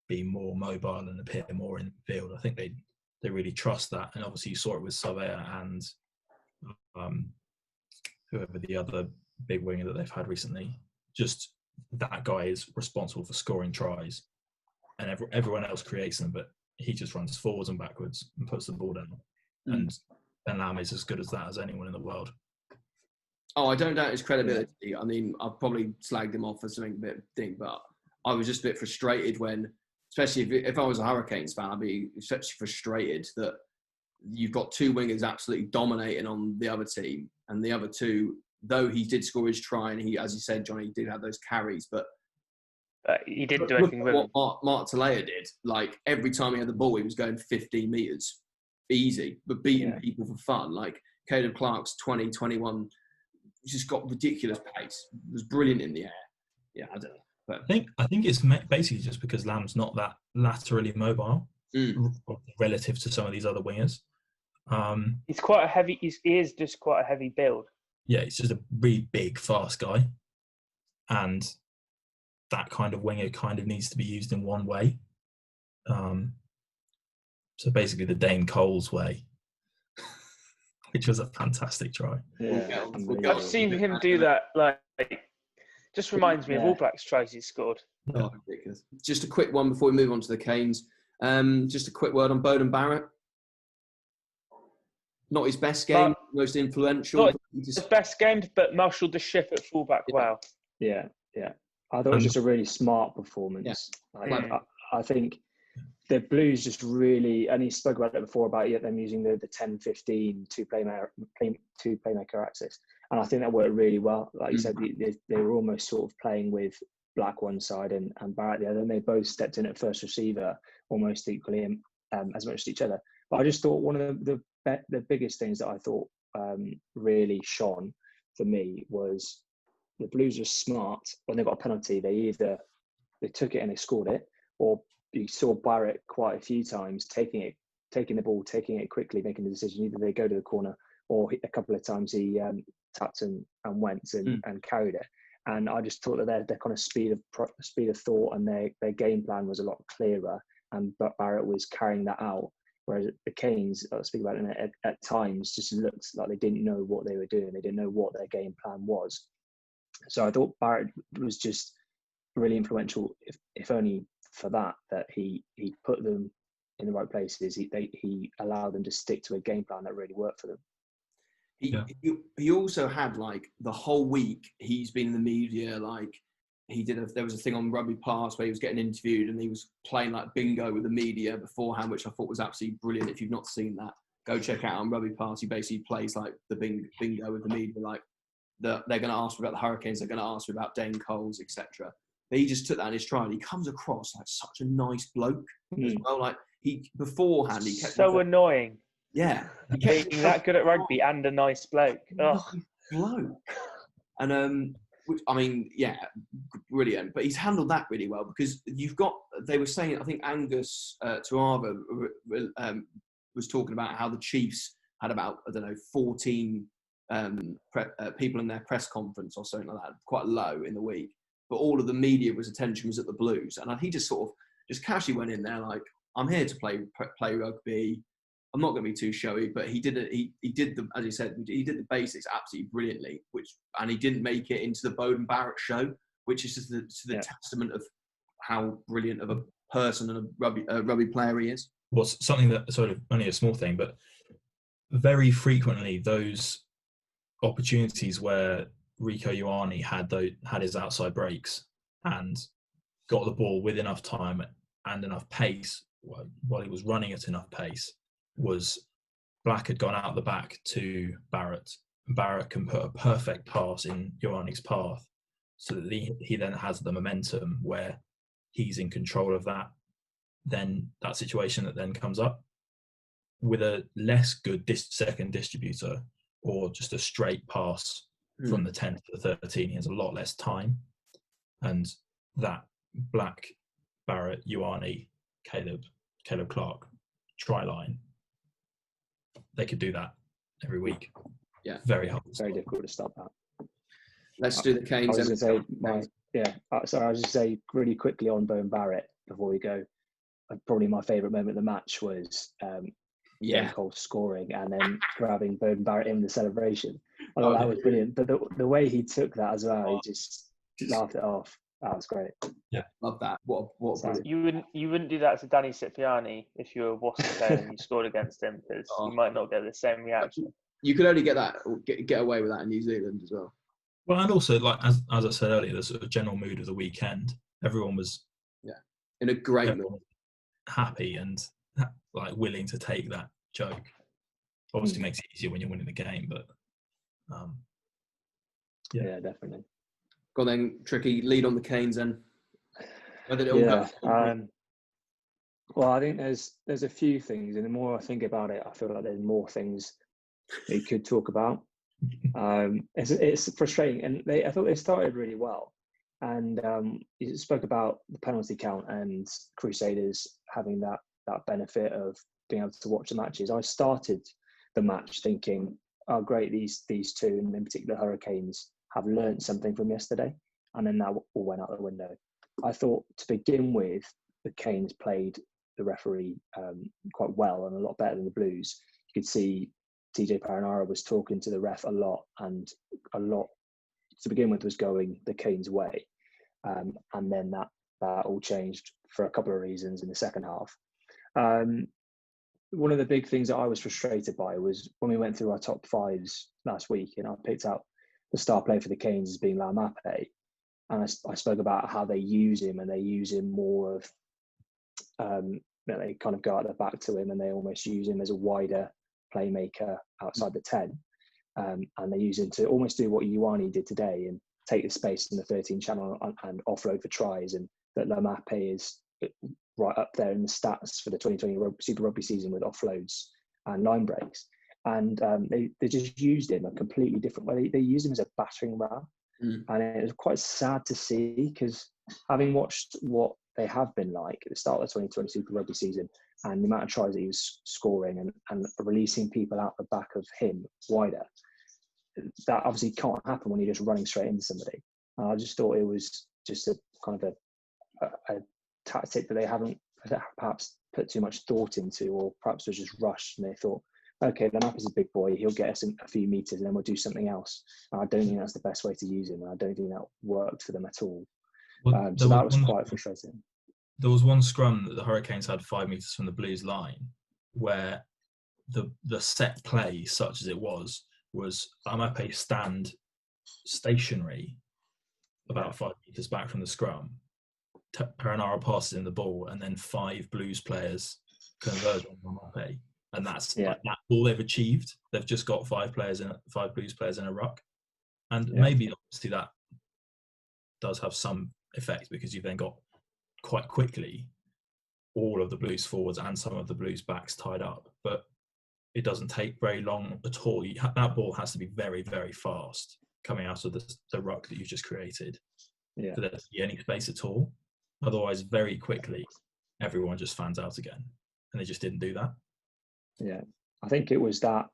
be more mobile and appear more in the field. I think they really trust that, and obviously you saw it with Savea and whoever the other big winger that they've had recently. Just that guy is responsible for scoring tries, and everyone else creates them, but he just runs forwards and backwards and puts the ball down. And Lamb is as good as that as anyone in the world. Oh, I don't doubt his credibility. I mean, I've probably slagged him off for something a bit thing, but I was just a bit frustrated when, especially if I was a Hurricanes fan, I'd be especially frustrated that you've got two wingers absolutely dominating on the other team, and the other two, though he did score his try, and he, as you said, Johnny, he did have those carries, but he didn't do anything with what Mark Talea did. Like every time he had the ball, he was going 15 metres, easy, but beating people for fun. Like Caleb Clark's 20, 21, just got ridiculous pace. It was brilliant in the air. Yeah, I don't know. But I think it's basically just because Lamb's not that laterally mobile relative to some of these other wingers. He's quite a heavy. He is just quite a heavy build. Yeah, he's just a really big, fast guy, and that kind of winger kind of needs to be used in one way. So basically, the Dane Coles way, which was a fantastic try. Yeah, I've seen him do that. Like, just reminds me of All Blacks tries he scored. Oh, ridiculous. Just a quick one before we move on to the Canes. Just a quick word on Beauden Barrett. Not his best game, most influential. Not his best game, but marshalled the ship at fullback well. Yeah. I thought it was just a really smart performance. Yeah. I think the Blues just really, and he spoke about it before about them using the 10-15 two playmaker axis, and I think that worked really well. Like you said, they were almost sort of playing with Black one side and Barrett the other, and they both stepped in at first receiver almost equally as much as each other. But I just thought one of the biggest things that I thought really shone for me was the Blues were smart. When they got a penalty, they took it and they scored it, or you saw Barrett quite a few times taking the ball, taking it quickly, making the decision. Either they go to the corner, or a couple of times he tapped and went and carried it. And I just thought that their kind of speed of thought and their game plan was a lot clearer. And Barrett was carrying that out Whereas the Canes, I'll speak about it at times, just looked like they didn't know what they were doing. They didn't know what their game plan was. So I thought Barrett was just really influential, if only for that he put them in the right places. He allowed them to stick to a game plan that really worked for them. He also had, like, the whole week he's been in the media, like, there was a thing on Rugby Pass where he was getting interviewed and he was playing like bingo with the media beforehand, which I thought was absolutely brilliant. If you've not seen that, go check it out on Rugby Pass. He basically plays like the bingo with the media, like they're going to ask about the Hurricanes, they're going to ask about Dane Coles, etc. But he just took that in his stride. He comes across like such a nice bloke as well. Like beforehand, he kept so annoying. Yeah, being that good at rugby and a nice bloke. Nice bloke. And which, I mean, yeah, brilliant. But he's handled that really well, because they were saying, I think Angus Tuava was talking about how the Chiefs had about, 14 people in their press conference or something like that, quite low in the week. But all of the media attention was at the Blues. And he just sort of just casually went in there like, I'm here to play rugby. I'm not going to be too showy, but he did as he said, he did the basics absolutely brilliantly, and he didn't make it into the Beaudie Barrett show, which is just the testament of how brilliant of a person and a rugby player he is. Well, something that sort of only a small thing, but very frequently those opportunities where Rieko Ioane had his outside breaks and got the ball with enough time and enough pace while he was running at enough pace, was Black had gone out the back to Barrett. Barrett can put a perfect pass in Ioane's path, so that he then has the momentum where he's in control of that situation that then comes up. With a less good second distributor, or just a straight pass from the 10 to the 13, he has a lot less time. And that Black, Barrett, Ioane, Caleb Clark try line, they could do that every week. Yeah, very hard. Very difficult to stop that. Let's do the Canes. I was going to say, I was just say really quickly on Beaudie Barrett before we go. Probably my favourite moment of the match was Dane Coles scoring and then grabbing Beaudie Barrett in the celebration. I thought that was brilliant. But the way he took that as well, he just laughed it off. That was great. Yeah, love that. What you wouldn't do that to Danny Cipriani if you were a Wasps player and you scored against him, because you might not get the same reaction. You could only get away with that in New Zealand as well. Well, and also, like as I said earlier, the sort of general mood of the weekend, everyone was in a great mood, happy and like willing to take that joke. Obviously, makes it easier when you're winning the game, but yeah, definitely. Go on then, Tricky, lead on the Canes then. Where did it all go? Well, I think there's a few things, and the more I think about it, I feel like there's more things we could talk about. It's frustrating, and I thought they started really well. And you spoke about the penalty count and Crusaders having that benefit of being able to watch the matches. I started the match thinking, oh great, these two, and in particular Hurricanes, have learnt something from yesterday, and then that all went out the window. I thought to begin with, the Canes played the referee quite well and a lot better than the Blues. You could see TJ Paranara was talking to the ref a lot, and a lot to begin with was going the Canes' way, and then that all changed for a couple of reasons in the second half. One of the big things that I was frustrated by was when we went through our top fives last week, and I picked out the star player for the Canes as being Laumape, and I spoke about how they use him, and they use him more of, they kind of go out the back to him, and they almost use him as a wider playmaker outside the 10, and they use him to almost do what Ioane did today and take the space in the 13 channel and offload for tries, and that Laumape is right up there in the stats for the 2020 Super Rugby season with offloads and line breaks. And they just used him a completely different way. They used him as a battering ram, and it was quite sad to see, because having watched what they have been like at the start of the 2020 Super Rugby season and the amount of tries that he was scoring and releasing people out the back of him wider, that obviously can't happen when you're just running straight into somebody. And I just thought it was just a kind of a tactic that they haven't perhaps put too much thought into, or perhaps was just rushed and they thought, okay, the map is a big boy, he'll get us a few meters and then we'll do something else. And I don't think that's the best way to use him, and I don't think that worked for them at all. Well, So that was quite frustrating. There was one scrum that the Hurricanes had 5 meters from the Blues line where the set play, such as it was Amape stand stationary about 5 meters back from the scrum. Perenara passes in the ball, and then 5 Blues players converge on Amape, and that's all they've achieved. They've just got 5 Blues players in a ruck, and maybe obviously that does have some effect because you've then got quite quickly all of the Blues forwards and some of the Blues backs tied up, but it doesn't take very long at all. That ball has to be very, very fast coming out of the ruck that you've just created for there to be any space at all. Otherwise, very quickly, everyone just fans out again, and they just didn't do that. Yeah, I think it was that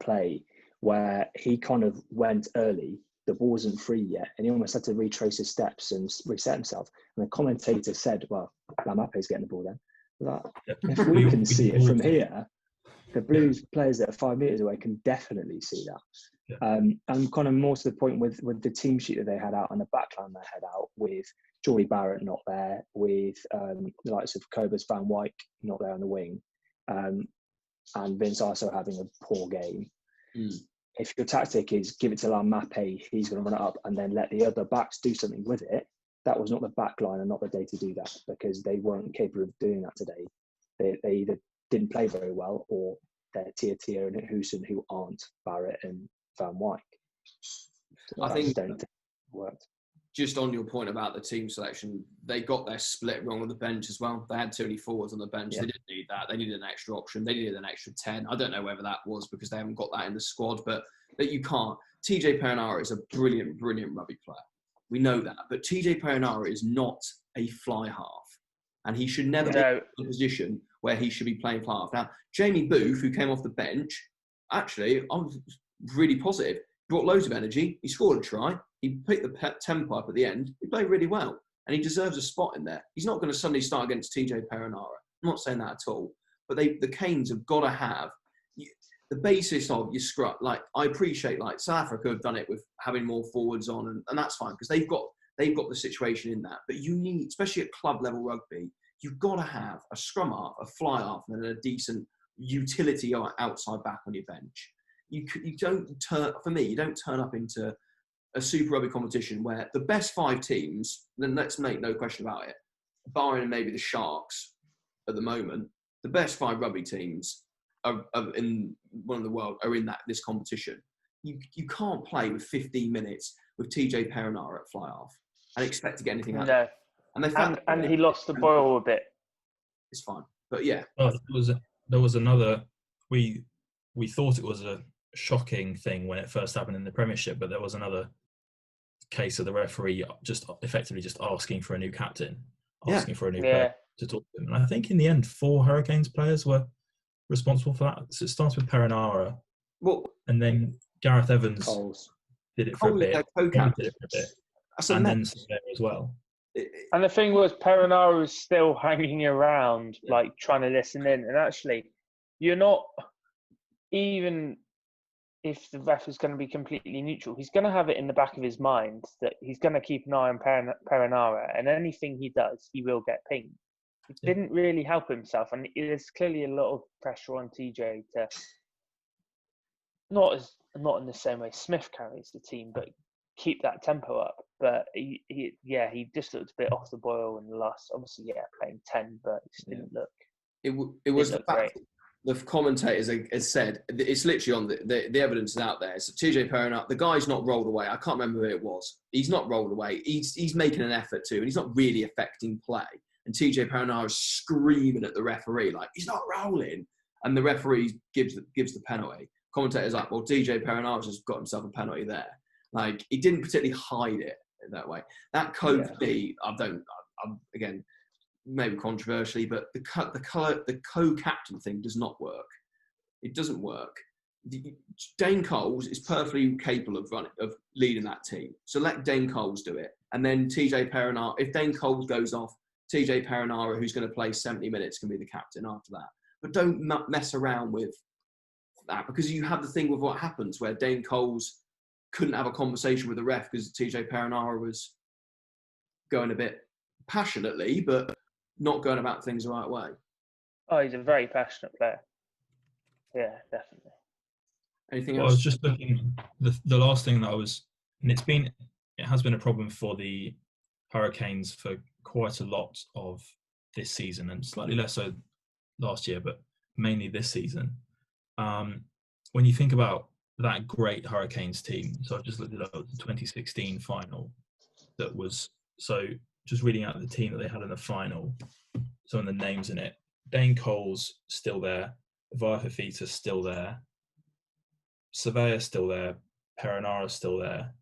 play where he kind of went early. The ball wasn't free yet, and he almost had to retrace his steps and reset himself. And the commentator said, "Well, Lamape's getting the ball then." If we can see it from here, the Blues players that are 5 meters away can definitely see that. Yeah. And kind of more to the point with the team sheet that they had out and the backline they had out, with Geordie Barrett not there, with the likes of Cobus Van Wyk not there on the wing, and Vince also having a poor game. If your tactic is give it to Lamape, he's going to run it up and then let the other backs do something with it, that was not the backline and not the day to do that, because they weren't capable of doing that today. They either didn't play very well, or they're Tia and Houston, who aren't Barrett and Van Wyk. So I think don't think it worked. Just on your point about the team selection, they got their split wrong on the bench as well. They had too many forwards on the bench. They didn't need that. They needed an extra option. They needed an extra 10. I don't know whether that was because they haven't got that in the squad, but that you can't. TJ Perenara is a brilliant, brilliant rugby player. We know that. But TJ Perenara is not a fly half. And he should never be in a position where he should be playing fly half. Now, Jamie Booth, who came off the bench, actually, I was really positive. Brought loads of energy. He scored a try. He picked the tempo up at the end. He played really well. And he deserves a spot in there. He's not going to suddenly start against TJ Perenara. I'm not saying that at all. But the Canes have got to have the basis of your scrum. Like, I appreciate, like, South Africa have done it with having more forwards on, and that's fine because they've got the situation in that. But you need, especially at club level rugby, you've got to have a scrum half, a fly half, and then a decent utility outside back on your bench. You don't turn up into a Super Rugby competition where the best 5 teams, then let's make no question about it, barring maybe the Sharks at the moment, the best 5 rugby teams are in one of the world are in this competition. You can't play with 15 minutes with TJ Perenara at fly half and expect to get anything out of it. And he lost the ball a bit. It's fine, but yeah. Well, there was another. We thought it was a shocking thing when it first happened in the Premiership, but there was another case of the referee just effectively just asking for a new captain, asking for a new player to talk to him. And I think in the end, 4 Hurricanes players were responsible for that. So it starts with Perenara, and then Gareth Evans did it for a bit, and then Sinclair as well. And the thing was, Perenara was still hanging around, like trying to listen in. And actually, you're not, even if the ref is going to be completely neutral, he's going to have it in the back of his mind that he's going to keep an eye on Perenara, and anything he does, he will get pinged. He didn't really help himself, and there's clearly a lot of pressure on TJ to not in the same way Smith carries the team, but keep that tempo up. But he just looked a bit off the boil in the last. Obviously, playing 10, but it just didn't look. It was the fact. The commentators has said it's literally on the evidence is out there. So TJ Perenara, the guy's not rolled away. I can't remember who it was. He's not rolled away. He's making an effort to, and he's not really affecting play. And TJ Perenara is screaming at the referee like he's not rolling, and the referee gives the penalty. Commentators like, well, TJ Perenara just got himself a penalty there. Like, he didn't particularly hide it that way. That code B, I'm again, maybe controversially, but the co-captain thing does not work. It doesn't work. Dane Coles is perfectly capable of leading that team. So let Dane Coles do it. And then TJ Perenara, if Dane Coles goes off, TJ Perenara, who's going to play 70 minutes, can be the captain after that. But don't mess around with that, because you have the thing with what happens where Dane Coles couldn't have a conversation with the ref because TJ Perenara was going a bit passionately, but not going about things the right way. Oh, he's a very passionate player. Yeah, definitely. Anything Well, else? I was just looking, the last thing that I was, and it has been a problem for the Hurricanes for quite a lot of this season, and slightly less so last year, but mainly this season. When you think about that great Hurricanes team, so I've just looked at the 2016 final, that was, so just reading out the team that they had in the final, some of the names in it. Dane Coles still there, Vaea Fifita's still there, Surveyor's still there, Perenara's still there,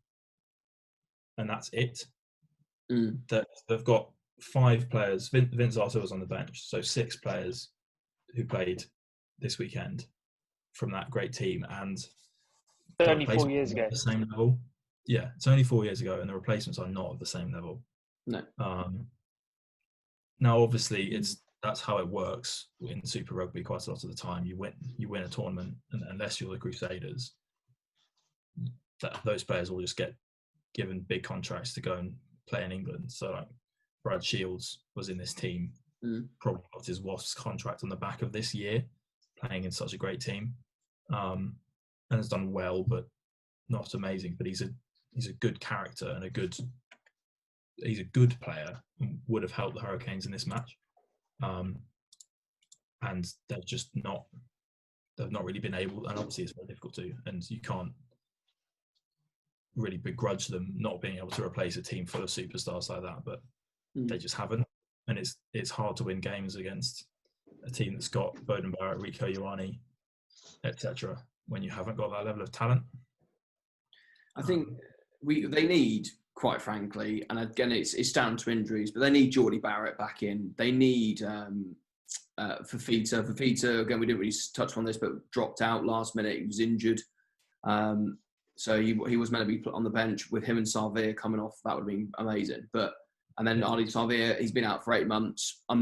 and that's it. They've got 5 players. Vince Arthur was on the bench, so 6 players who played this weekend from that great team, and only 4 years ago. The same level. Yeah, it's only 4 years ago, and the replacements are not at the same level. No. Now, obviously, that's how it works in Super Rugby. Quite a lot of the time, you win a tournament, and unless you're the Crusaders, those players will just get given big contracts to go and play in England. So, like, Brad Shields was in this team, probably got his Wasps contract on the back of this year, playing in such a great team, and has done well, but not amazing. But he's a good character and he's a good player, and would have helped the Hurricanes in this match. And they've not really been able, and obviously it's very difficult to, and you can't really begrudge them not being able to replace a team full of superstars like that, but they just haven't. And it's hard to win games against a team that's got Beaudie Barrett, Rieko Ioane, etc., when you haven't got that level of talent. I think they need, quite frankly, and again it's down to injuries, but they need Beaudie Barrett back in. They need Fifita. Fifita, again, we didn't really touch on this, but dropped out last minute. He was injured. So he was meant to be put on the bench with him and Sarvia coming off. That would have been amazing. And then Ali Sarvia, he's been out for 8 months. I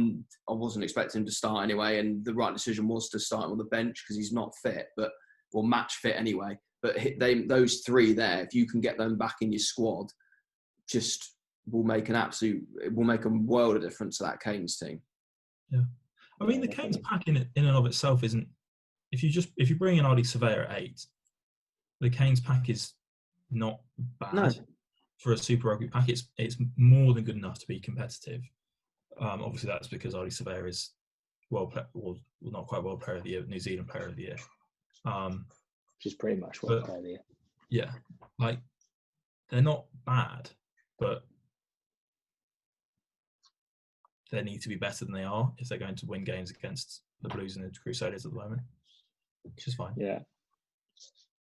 wasn't expecting him to start anyway, and the right decision was to start him on the bench because he's not fit, or match fit anyway. But those 3 there, if you can get them back in your squad, just will make a world of difference to that Canes team. Yeah, I mean the Canes pack in and of itself isn't. If you bring in Ardie Surveyor at 8, the Canes pack is not bad. No. For a Super Rugby pack, it's more than good enough to be competitive. Obviously, that's because Ardie Surveyor is not quite World Player of the Year, New Zealand Player of the Year, which is pretty much World Player of the Year. Yeah, like they're not bad, but they need to be better than they are if they're going to win games against the Blues and the Crusaders at the moment, which is fine.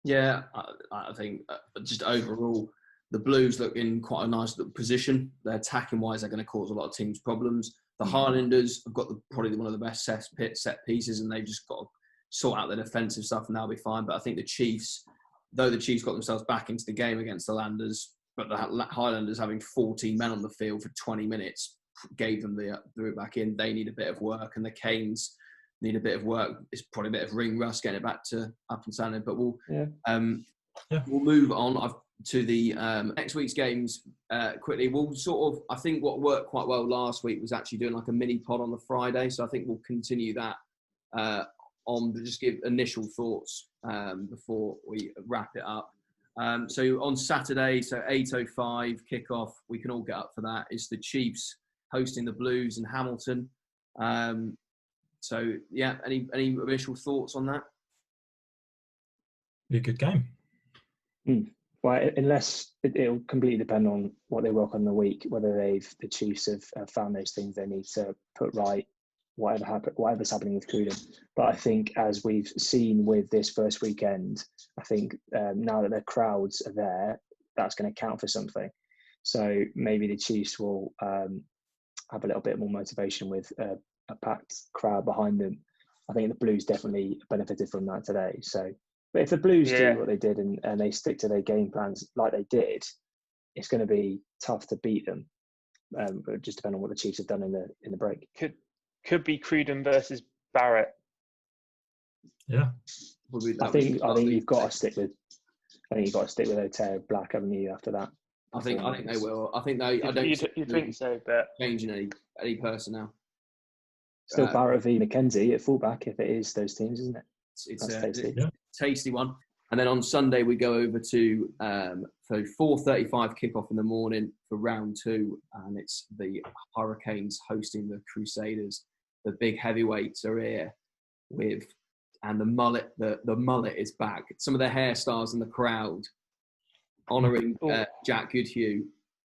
Yeah, I think just overall, the Blues look in quite a nice position. They're attacking wise, they're going to cause a lot of teams problems. The Highlanders have got probably one of the best set pieces, and they've just got to sort out their defensive stuff, and they'll be fine. But I think the Chiefs, though the Chiefs got themselves back into the game against the Landers, but the Highlanders having 14 men on the field for 20 minutes gave them the route back in. They need a bit of work, and the Canes need a bit of work. It's probably a bit of ring rust getting it back to up and standing. But we'll move on to the next week's games quickly. We'll I think what worked quite well last week was actually doing like a mini pod on the Friday. So I think we'll continue that on, just give initial thoughts before we wrap it up. So on Saturday, so 8:05 kickoff, we can all get up for that. It's the Chiefs hosting the Blues in Hamilton. So yeah, any initial thoughts on that? Be a good game. Well, unless it'll completely depend on what they work on the week, whether the Chiefs have found those things they need to put right, whatever's happening with Cruden. But I think, as we've seen with this first weekend, I think now that the crowds are there, that's going to count for something. So maybe the Chiefs will have a little bit more motivation with a packed crowd behind them. I think the Blues definitely benefited from that today. So, but if the Blues do what they did and they stick to their game plans like they did, it's going to be tough to beat them. but just depending on what the Chiefs have done in the break. Could be Cruden versus Barrett. Yeah, I think you've got to stick with. I think you've got to stick with Aotearoa Black, haven't you? After that, I think they will. I think they. You think so, but changing any personnel. Still Barrett v McKenzie at fullback if it is those teams, isn't it? It's tasty. a tasty one. And then on Sunday we go over to 4:35 kickoff in the morning for round 2, and it's the Hurricanes hosting the Crusaders. The big heavyweights are here and the mullet is back. Some of the hairstyles in the crowd honouring Jack Goodhue.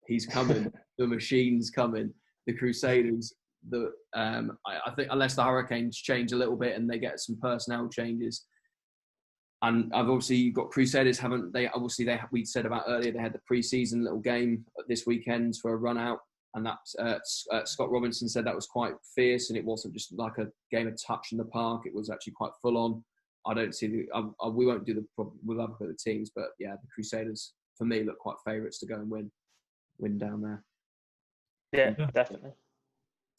He's coming. The machine's coming. The Crusaders. I think unless the Hurricanes change a little bit and they get some personnel changes, and I've obviously got Crusaders haven't they? Obviously we said about earlier they had the pre-season little game this weekend for a run out, and that Scott Robinson said that was quite fierce and it wasn't just like a game of touch in the park. It was actually quite full on. I don't see we won't do we'll have a look at the teams, but yeah, the Crusaders for me look quite favourites to go and win down there. Yeah, definitely.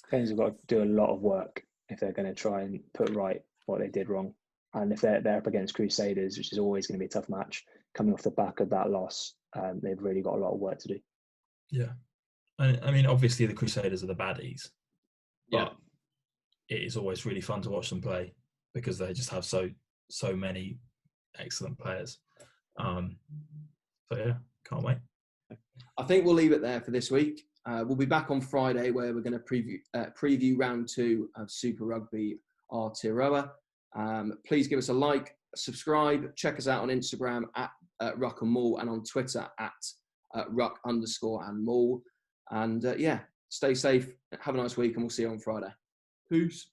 Canes have got to do a lot of work if they're going to try and put right what they did wrong. And if they're up against Crusaders, which is always going to be a tough match, coming off the back of that loss, they've really got a lot of work to do. Yeah. I mean, obviously the Crusaders are the baddies. But it is always really fun to watch them play because they just have so many excellent players. So yeah, can't wait. I think we'll leave it there for this week. We'll be back on Friday where we're going to preview round 2 of Super Rugby Aotearoa. Please give us a like, subscribe, check us out on Instagram at Ruck and Maul and on Twitter at Ruck_and Maul. And stay safe, have a nice week, and we'll see you on Friday. Peace.